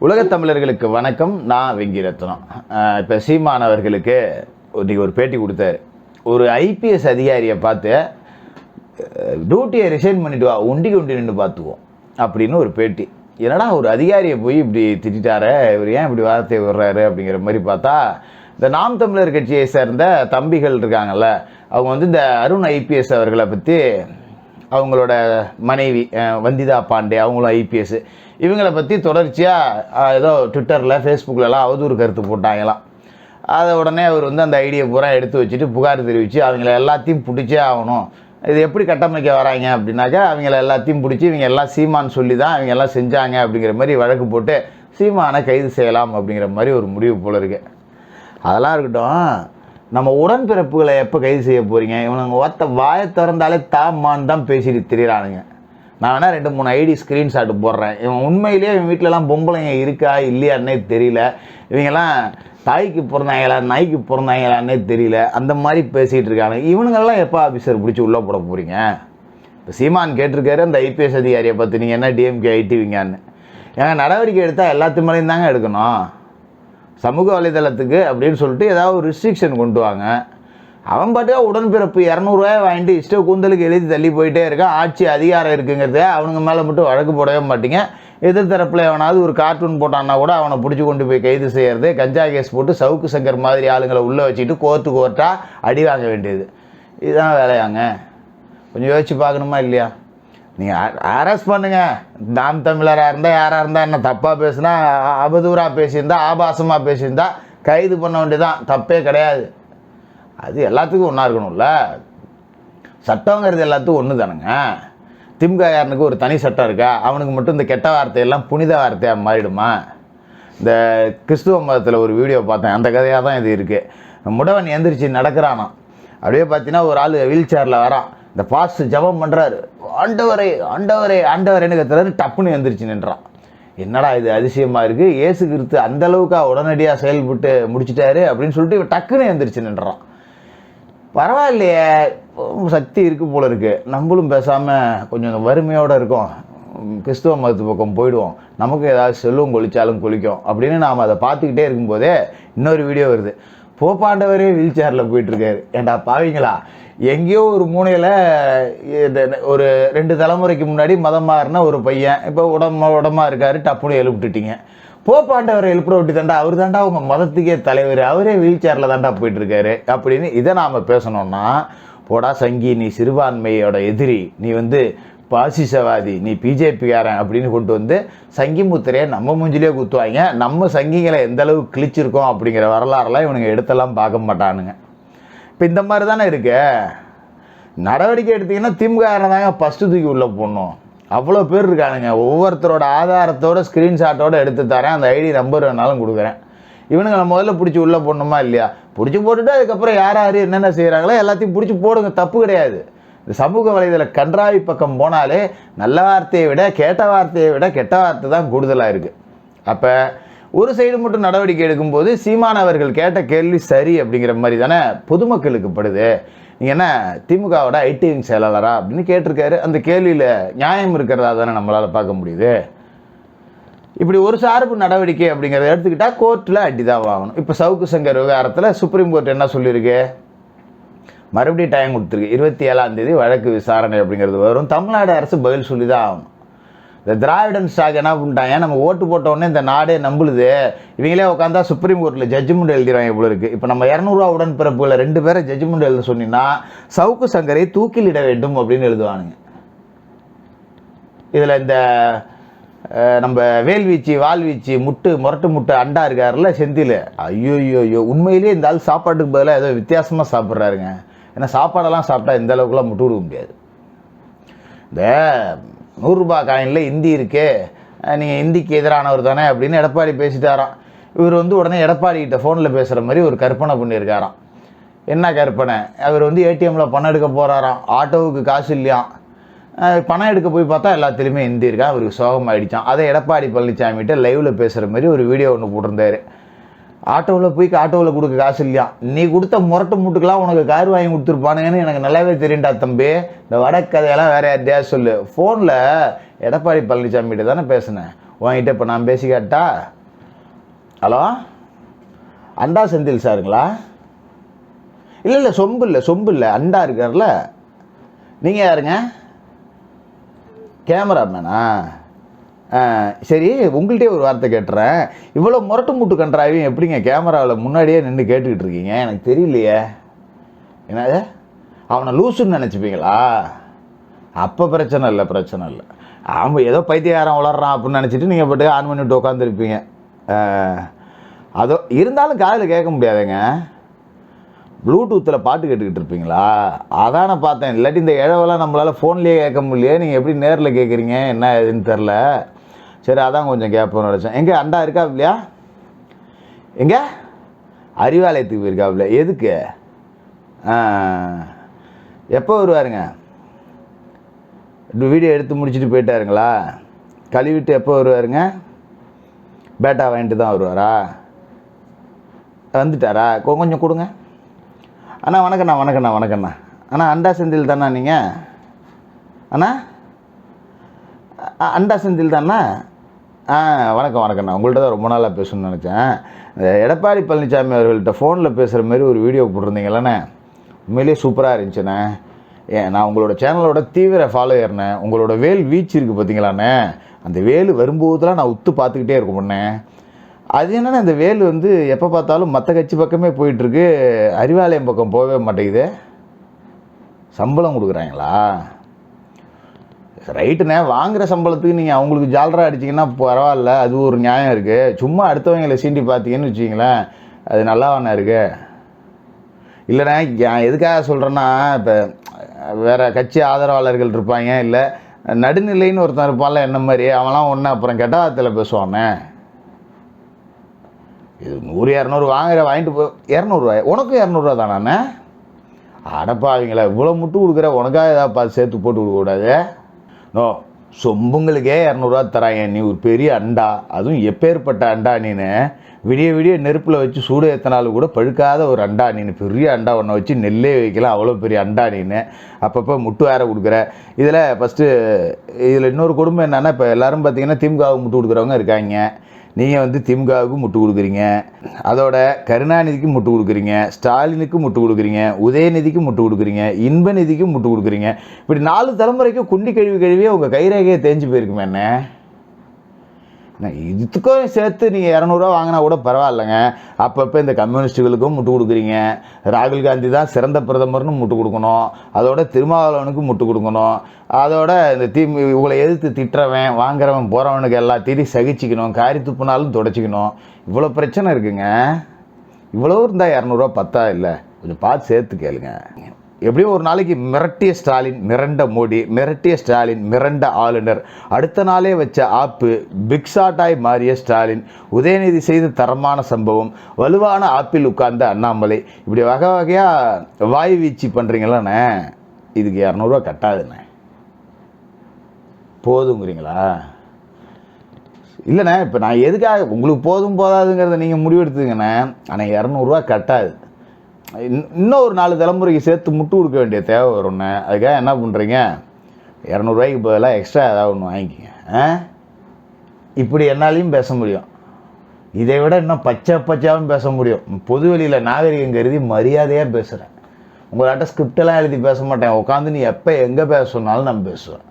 உலகத் தமிழர்களுக்கு வணக்கம். நான் வெங்கிரத்னம். இப்போ சீமான் அவர்களுக்கு இன்றைக்கி ஒரு பேட்டி கொடுத்தாரு. ஒரு ஐபிஎஸ் அதிகாரியை பார்த்து டியூட்டியை ரிசைன் பண்ணிட்டு வா, ஒண்டிக்கு ஒண்டி நின்று பார்த்துக்குவோம் அப்படின்னு ஒரு பேட்டி. என்னடா ஒரு அதிகாரியை போய் இப்படி திட்டார, இவர் ஏன் இப்படி வார்த்தையை விடுறாரு அப்படிங்கிற மாதிரி பார்த்தா, இந்த நாம் தமிழர் கட்சியை சேர்ந்த தம்பிகள் இருக்காங்கல்ல, அவங்க இந்த அருண் ஐபிஎஸ் அவர்களை பற்றி அவங்களோட மனைவி வந்திதா பாண்டே, அவங்களும் ஐபிஎஸ், இவங்களை பற்றி தொடர்ச்சியாக ஏதோ ட்விட்டரில் ஃபேஸ்புக்கிலலாம் அவதூறு கருத்து போட்டாங்களாம். அதை உடனே அவர் அந்த ஐடியை பூரா எடுத்து வச்சுட்டு புகார் தெரிவித்து அவங்கள எல்லாத்தையும் பிடிச்சே ஆகணும். இது எப்படி கட்டமைக்க வராங்க அப்படின்னாக்கா, அவங்கள எல்லாத்தையும் பிடிச்சி இவங்க எல்லாம் சீமான் சொல்லி தான் அவங்க எல்லாம் செஞ்சாங்க அப்படிங்கிற மாதிரி வழக்கு போட்டு சீமானை கைது செய்யலாம் அப்படிங்கிற மாதிரி ஒரு முடிவு போல இருக்குது. அதெல்லாம் இருக்கட்டும், நம்ம உடன்பிறப்புகளை எப்போ கைது செய்ய போகிறீங்க? இவனுங்க ஒத்த வாயை திறந்தாலே தாமான்னு தான் பேசிட்டு திரிகிறானுங்க. நான் வேணால் 2-3 ஐடி ஸ்க்ரீன்ஷாட்டு போடுறேன். இவன் உண்மையிலேயே இவன் வீட்டிலலாம் பொம்பளைங்க இருக்கா இல்லையான்னே தெரியல. இவங்கெல்லாம் தாய்க்கு பிறந்தாங்களா நாய்க்கு பிறந்தாங்களான்னே தெரியல. அந்த மாதிரி பேசிகிட்டு இருக்காங்க. இவனுங்கெல்லாம் எப்போ ஆஃபீஸர் பிடிச்சி உள்ளே போட போகிறீங்க? இப்போ சீமான் கேட்டிருக்காரு அந்த ஐபிஎஸ் அதிகாரியை பார்த்து, நீங்கள் என்ன டிஎம்கே ஐடிவிங்கன்னு. ஏன்னா நடவடிக்கை எடுத்தால் எல்லாத்து மேலேயும் தாங்க எடுக்கணும். சமூக வலைதளத்துக்கு அப்படின்னு சொல்லிட்டு ஏதாவது ஒரு ரிஸ்ட்ரிக்ஷன் கொண்டு வாங்க. அவன் பாட்டுக்கா உடன்பிறப்பு 200 ரூபாய் வாங்கிட்டு இஷ்ட கூந்தலுக்கு எழுதி தள்ளி போயிட்டே இருக்கான். ஆட்சி அதிகாரம் இருக்குங்கிறத அவனுங்க மேலே மட்டும் வழக்கு போடவே மாட்டீங்க. எதிர்த்தரப்பில் எவனாவது ஒரு கார்ட்டூன் போட்டான்னா கூட அவனை பிடிச்சி கொண்டு போய் கைது செய்கிறது, கஞ்சா கேஸ் போட்டு சவுக்கு சங்கர் மாதிரி ஆளுங்களை உள்ளே வச்சுட்டு கோர்ட்டாக அடி வாங்க வேண்டியது. இதுதான் வேலையாங்க? கொஞ்சம் யோசிச்சு பார்க்கணுமா இல்லையா? நீங்கள் அரெஸ்ட் பண்ணுங்கள். நாம் தமிழராக இருந்தால் யாராக இருந்தால் என்ன தப்பாக பேசுனா, அவதூறாக பேசியிருந்தா, ஆபாசமாக பேசியிருந்தா கைது பண்ண வேண்டியதான், தப்பே கிடையாது. அது எல்லாத்துக்கும் ஒன்றா இருக்கணும்ல. சட்டங்கிறது எல்லாத்துக்கும் ஒன்று தானுங்க. திமுககாரனுக்கு ஒரு தனி சட்டம் இருக்கா? அவனுக்கு மட்டும் இந்த கெட்ட வார்த்தையெல்லாம் புனித வார்த்தையாக மாறிடுமா? இந்த கிறிஸ்துவ மதத்தில் ஒரு வீடியோ பார்த்தேன், அந்த கதையாக தான் இது இருக்குது. முடவன் எந்திரிச்சு நடக்கிறானா, அப்படியே பார்த்தீங்கன்னா ஒரு ஆள் வீல் சேரில் வரான். இந்த பாஸ்ட் ஜபம் பண்ணுறாரு, ஆண்டவரே ஆண்டவரே ஆண்டவரேன்னு கத்துறாரு. டப்புன்னு எந்திரிச்சு நின்றான். என்னடா இது அதிசயமாக இருக்குது, இயேசு கிறிஸ்து அந்தளவுக்கு உடனடியாக செயல்பட்டு முடிச்சிட்டாரு அப்படின்னு சொல்லிட்டு இவன் டக்குன்னு எந்திரிச்சு நின்றான். பரவாயில்லையே, சக்தி இருக்குது போல இருக்குது. நம்மளும் பேசாமல் கொஞ்சம் வறுமையோடு இருக்கோம், கிறிஸ்துவ மதத்து பக்கம் போயிடுவோம், நமக்கு ஏதாவது செல்வம் கொளிச்சாலும் கொளிக்கும் அப்படின்னு நாம் அதை பார்த்துக்கிட்டே இருக்கும்போதே இன்னொரு வீடியோ வருது. போப்பாண்டவரே வீல் சேரில் போயிட்டுருக்காரு. ஏண்டா பாவீங்களா, எங்கேயோ ஒரு மூலையில் ஒரு 2 தலைமுறைக்கு முன்னாடி மதம் மாறின ஒரு பையன் இப்போ உடம்பா இருக்காரு, டப்புன்னு எழுப்பிட்டுட்டீங்க. போப்பாண்டவரை எழுப்பிட விட்டு தாண்டா, அவர் தாண்டா உங்கள் மதத்துக்கே தலைவர், அவரே வீல் சேரில் தாண்டா போயிட்டுருக்காரு அப்படின்னு இதை நாம் பேசணுன்னா, போடா சங்கி, நீ சிறுபான்மையோட எதிரி, நீ பாசிசவாதி, நீ பிஜேபிக்காரன் அப்படின்னு கொண்டு சங்கி முத்திரையை நம்ம மூஞ்சிலே குத்துவாங்க. நம்ம சங்கிகளை எந்த அளவுக்கு கிழிச்சிருக்கோம் அப்படிங்கிற வரலாறுலாம் இவனுங்க எடுத்தெல்லாம் பார்க்க மாட்டானுங்க. இப்போ இந்த மாதிரி தானே இருக்கு. நடவடிக்கை எடுத்திங்கன்னா திமுக தாங்க ஃபஸ்ட்டு தூக்கி உள்ளே போடணும். அவ்வளோ பேர் இருக்கானுங்க. ஒவ்வொருத்தரோட ஆதாரத்தோட ஸ்க்ரீன்ஷாட்டோடு எடுத்து தரேன், அந்த ஐடி நம்பர் வேணாலும் கொடுக்குறேன். இவனுங்களை முதல்ல பிடிச்சி உள்ளே போடணுமா இல்லையா? பிடிச்சி போட்டுட்டு அதுக்கப்புறம் யார் யார் என்னென்ன செய்கிறாங்களோ எல்லாத்தையும் பிடிச்சி போடுங்க, தப்பு கிடையாது. இந்த சமூக வலைதள கன்றாவி பக்கம் போனாலே நல்ல வார்த்தையை விட கேட்ட வார்த்தையை விட கெட்ட வார்த்தை தான் கூடுதலாக இருக்குது. அப்போ ஒரு சைடு மட்டும் நடவடிக்கை எடுக்கும்போது சீமானவர்கள் கேட்ட கேள்வி சரி அப்படிங்கிற மாதிரி தானே பொதுமக்களுக்கு படுது. நீங்கள் என்ன திமுகவோட ஐடி விங் செயலாளரா அப்படின்னு கேட்டிருக்காரு. அந்த கேள்வியில் நியாயம் இருக்கிறதா தானே நம்மளால் பார்க்க முடியுது. இப்படி ஒரு சார்பு நடவடிக்கை அப்படிங்கிறத எடுத்துக்கிட்டால் கோர்ட்டில் அடி தான் வாங்கணும். இப்போ சவுக்கு சங்கர் விவகாரத்தில் சுப்ரீம் கோர்ட் என்ன சொல்லியிருக்கு? மறுபடியும் டைம் கொடுத்துருக்கு. 27ஆம் தேதி வழக்கு விசாரணை அப்படிங்கிறது வரும். தமிழ்நாடு அரசு பதில் சொல்லி தான் ஆகணும். இந்த திராவிடன் ஸ்டாக் என்ன பண்ணிட்டாங்க, நம்ம ஓட்டு போட்ட உடனே இந்த நாடே நம்புலுது, இவங்களே உட்காந்தா சுப்ரீம் கோர்ட்டில் ஜட்ஜ்மெண்ட் எழுதிடுவாங்க இவ்வளோ இருக்குது. இப்போ நம்ம 200 ரூபா உடன்பிறப்புகளை 2 பேரை ஜட்ஜ்மெண்ட் எழுத சொன்னீங்கன்னா சவுக்கு சங்கரை தூக்கிலிட வேண்டும் அப்படின்னு எழுதுவானுங்க. இதில் இந்த நம்ம வேல்வீச்சு வாழ்வீச்சு முரட்டு முட்டை அண்டா இருக்காருல்ல செந்தில், ஐயோ உண்மையிலேயே இந்த ஆள் சாப்பாட்டுக்கு பதிலாக ஏதோ வித்தியாசமாக சாப்பிட்றாருங்க. ஏன்னா சாப்பாடெல்லாம் சாப்பிட்டா இந்த அளவுக்குலாம் முட்டு கொடுக்க முடியாது. இந்த 100 ரூபா காயினில் இந்தி இருக்கே, நீங்கள் இந்திக்கு எதிரானவர் தானே அப்படின்னு எடப்பாடி பேசிட்டாராம். இவர் உடனே எடப்பாடிக்கிட்ட ஃபோனில் பேசுகிற மாதிரி ஒரு கற்பனை பண்ணியிருக்காராம். என்ன கற்பனை? அவர் ஏடிஎம்மில் பணம் எடுக்க போகிறாராம், ஆட்டோவுக்கு காசு இல்லையாம். பணம் எடுக்க போய் பார்த்தா எல்லாத்துலேயுமே இந்தி இருக்கா. அவருக்கு சோகமாகிடுச்சான். அதை எடப்பாடி பழனிசாமிகிட்ட லைவில் பேசுகிற மாதிரி ஒரு வீடியோ ஒன்று போட்டிருந்தாரு. ஆட்டோவில் போய் ஆட்டோவில் கொடுக்க காசு இல்லையா, நீ கொடுத்த முரட்டு மூட்டுக்கெல்லாம் உனக்கு கார் வாங்கி கொடுத்துருப்பானுங்கன்னு எனக்கு நல்லாவே தெரியும்டா தம்பி. இந்த வடக்கதையெல்லாம் வேறு யார்ட்டையா சொல்லு. ஃபோனில் எடப்பாடி பழனிசாமிகிட்ட தானே பேசினேன். உங்ககிட்ட இப்போ நான் பேசி காட்டா? ஹலோ, அண்டா செந்தில் சாருங்களா? இல்லை சொம்பு இல்லை அண்டா இருக்கார்ல, நீங்கள் யாருங்க? கேமராமேனா? சரி, உங்கள்கிட்டே ஒரு வார்த்தை கேட்டுறேன். இவ்வளோ முரட்டு முட்டு கன்றாவையும் எப்படிங்க கேமராவில் முன்னாடியே நின்று கேட்டுக்கிட்டு இருக்கீங்க? எனக்கு தெரியலையே. என்னது, அவனை லூசுன்னு நினச்சிப்பீங்களா? அப்போ பிரச்சனை இல்லை. ஆமாம், ஏதோ பைத்தியக்காரன் வளர்றான் அப்படின்னு நினச்சிட்டு நீங்கள் பாட்டுக்கு ஆன் பண்ணிவிட்டு உட்காந்துருப்பீங்க. அதோ இருந்தாலும் காதில் கேட்க முடியாதுங்க. ப்ளூடூத்தில் பாட்டு கேட்டுக்கிட்டு இருப்பீங்களா? அதான் நான் பார்த்தேன். இல்லாட்டி இந்த இழவெல்லாம் நம்மளால் ஃபோன்லேயே கேட்க முடியலையே, நீங்கள் எப்படி நேரில் கேட்குறீங்க என்ன எதுன்னு தெரில. சரி, அதான் கொஞ்சம் கேட்போன்னு நினச்சேன். எங்கே அண்டா இருக்கா இல்லையா? எங்கே அறிவாலயத்துக்கு போயிருக்காப்புல? எதுக்கு? எப்போ வருவாருங்க? வீடியோ எடுத்து முடிச்சுட்டு போயிட்டாருங்களா? கழுவிட்டு எப்போ வருவாருங்க? பேட்டா வாங்கிட்டு தான் வருவாரா? வந்துட்டாரா? கொஞ்சம் கொடுங்க அண்ணா. வணக்கண்ணா. அண்ணா அண்டா செந்தில் தானா நீங்கள்? அண்ணா அண்டா செந்தில் தானா? வணக்கண்ணா. உங்கள்கிட்ட தான் ரொம்ப நாளாக பேசணும்னு நினச்சேன். இந்த எடப்பாடி பழனிசாமி அவர்கள்ட்ட ஃபோனில் பேசுகிற மாதிரி ஒரு வீடியோ போட்டிருந்தீங்களண்ணே, உண்மையிலேயே சூப்பராக இருந்துச்சுண்ணே. நான் உங்களோட சேனலோட தீவிர ஃபாலோயர்ண்ணே. உங்களோட வேல் வீச்சு இருக்குது பார்த்தீங்களாண்ணே, அந்த வேல் வரும்போதெல்லாம் நான் உத்து பார்த்துக்கிட்டே இருக்கணும்ண்ணே. அது என்னென்னா, இந்த வேல் வந்து எப்போ பார்த்தாலும் மற்ற கட்சி பக்கமே போயிட்டுருக்கு, அறிவாலயம் பக்கம் போகவே மாட்டேங்குது. சம்பளம் கொடுக்குறாங்களா? ரைட்டுண்ணே, வாங்குகிற சம்பளத்துக்கு நீங்கள் அவங்களுக்கு ஜாலராக அடிச்சிங்கன்னா பரவாயில்ல, அது ஒரு நியாயம் இருக்குது. சும்மா அடுத்தவங்களை சீண்டி பார்த்தீங்கன்னு வச்சிங்களேன், அது நல்லாவானே இருக்குது. இல்லைண்ணே, எதுக்காக சொல்கிறேன்னா, இப்போ வேறு கட்சி ஆதரவாளர்கள் இருப்பாங்க, இல்லை நடுநிலைன்னு ஒருத்தன் இருப்பான்ல என்ன மாதிரி, அவன்லாம் ஒன்று அப்புறம் கெட்டாத்தில் பேசுவானே. இது 100-200 வாங்கிட்டு போ. 200 உனக்கும் 200 தானே? அடப்பாவீங்களா, இவ்வளோ முட்டு கொடுக்குற, உனக்காக ஏதாவது பார்த்து சேர்த்து போட்டு கொடுக்கக்கூடாது? நோ, சொம்புங்களுக்கே 200 தராங்க. நீ ஒரு பெரிய அண்டா, அதுவும் எப்பேற்பட்ட அண்டா நீனு. விடிய நெருப்பில் வச்சு சூடு ஏற்றினாலும் கூட பழுக்காத ஒரு அண்டா நீனு. பெரிய அண்டா ஒன்றை வச்சு நெல்லே வைக்கலாம், அவ்வளோ பெரிய அண்டா நீனு. அப்பப்போ முட்டு வேற கொடுக்குற. இதில் இன்னொரு குடும்பம் என்னென்னா, இப்போ எல்லோரும் பார்த்தீங்கன்னா திமுகவுக்கு முட்டு கொடுக்குறவங்க இருக்காங்க. நீங்கள் வந்து திமுகவுக்கு முட்டு கொடுக்குறீங்க, அதோட கருணாநிதிக்கு முட்டு கொடுக்குறீங்க, ஸ்டாலினுக்கு முட்டு கொடுக்குறீங்க, உதயநிதிக்கு முட்டு கொடுக்குறீங்க, இன்பநிதிக்கும் முட்டு கொடுக்குறீங்க. இப்படி 4 தலைமுறைக்கும் குண்டி கழுவியே உங்கள் கைரேகையை தேஞ்சு போயிருக்குமே என்ன. இதுக்கும் சேர்த்து நீங்கள் 200 வாங்கினா கூட பரவாயில்லைங்க. அப்பப்போ இந்த கம்யூனிஸ்ட்டுகளுக்கும் முட்டு கொடுக்குறீங்க. ராகுல் காந்தி தான் சிறந்த பிரதமர்னு முட்டு கொடுக்கணும், அதோட திருமாவளவனுக்கு முட்டு கொடுக்கணும், அதோட இந்த இவங்களை எதிர்த்து திட்டுறவன் வாங்குறவன் போகிறவனுக்கு எல்லாத்தையும் சகிச்சிக்கணும், காரி துப்புனாலும் தொடச்சிக்கணும். இவ்வளோ பிரச்சனை இருக்குங்க. இவ்வளோ இருந்தால் 200 பத்தா? இல்லை, கொஞ்சம் பார்த்து சேர்த்து கேளுங்க. எப்படியோ ஒரு நாளைக்கு மிரட்டிய ஸ்டாலின் மிரண்ட மோடி, மிரட்டிய ஸ்டாலின் மிரண்ட ஆளுநர், அடுத்த நாளே வச்ச ஆப்பு பிக்ஷாட்டாய் மாறிய ஸ்டாலின், உதயநிதி செய்த தரமான சம்பவம், வலுவான ஆப்பில் உட்கார்ந்த அண்ணாமலை, இப்படி வகையாக வாய் வீச்சு பண்ணுறீங்களாண்ணே. இதுக்கு 200 கட்டாதுண்ணே. போதுங்கிறீங்களா? இல்லைண்ணே, இப்போ நான் எதுக்காக உங்களுக்கு போதாதுங்கிறத நீங்கள் முடிவெடுத்துங்கண்ணே. ஆனால் 200 கட்டாது. இன்னும் ஒரு 4 தலைமுறைக்கு சேர்த்து முட்டு கொடுக்க வேண்டிய தேவை வரும்ண்ணே. அதுக்காக என்ன பண்ணுறீங்க, 200 பதிலாக எக்ஸ்ட்ரா ஏதாவது ஒன்று வாங்கிக்கிங்க. இப்படி என்னாலையும் பேச முடியும், இதை விட இன்னும் பச்சாவும் பேச முடியும். பொதுவெளியில் நாகரிகம் கருதி மரியாதையாக பேசுகிறேன். உங்களாட்ட ஸ்கிரிப்டெல்லாம் எழுதி பேச மாட்டேன். உட்காந்து நீ எப்போ எங்கே பேச சொன்னாலும் நான் பேசுவேன்.